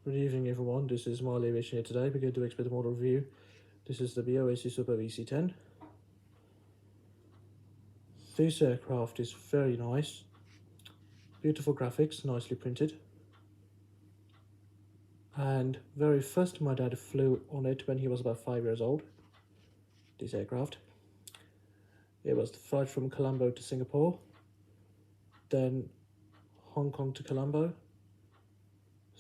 Good evening everyone, this is Marley Aviation here today. We're going to expert model review. This is the BOAC Super VC-10. This aircraft is very nice. Beautiful graphics, nicely printed. And very first my dad flew on it when he was about 5 years old. This aircraft. It was the flight from Colombo to Singapore. Then Hong Kong to Colombo.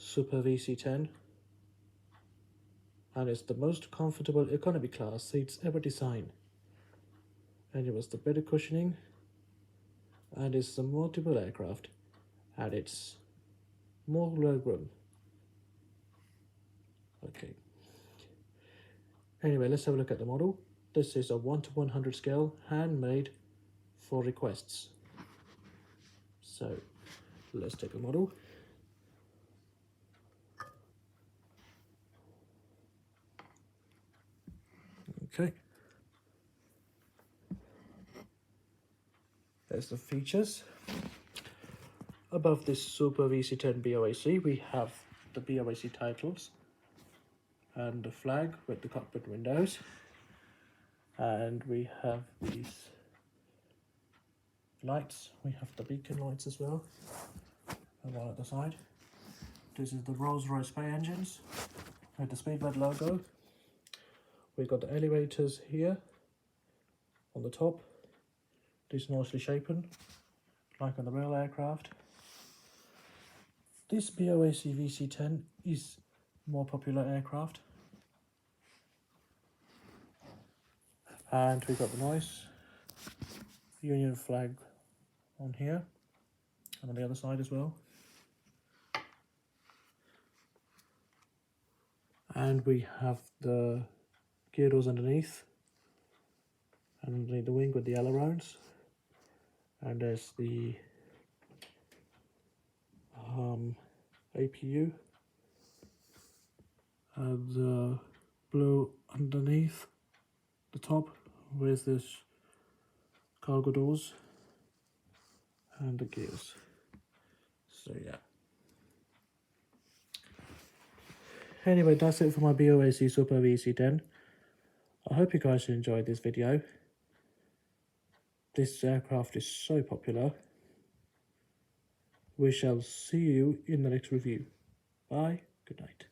Super VC-10. And it's the most comfortable economy class seats ever designed. And it was the better cushioning, and it's a multiple aircraft, and it's more legroom. Okay. Anyway, let's have a look at the model. This is a 1:100 scale, handmade for requests. So let's take a model. Okay. There's the features. Above this Super VC-10 BOAC, we have the BOAC titles and the flag with the cockpit windows. And we have these lights. We have the beacon lights as well. And one at the side. This is the Rolls-Royce spy engines with the Speedbird logo. We've got the elevators here on the top. This nicely shapen, like on the real aircraft. This BOAC VC-10 is more popular aircraft. And we've got the nice Union flag on here and on the other side as well. And we have the gear doors underneath, and underneath the wing with the ailerons. And there's the APU and the blue underneath the top with this cargo doors and the gears. So yeah. Anyway, that's it for my BOAC Super VC-10. I hope you guys enjoyed this video. This aircraft is so popular. We shall see you in the next review. Bye, good night.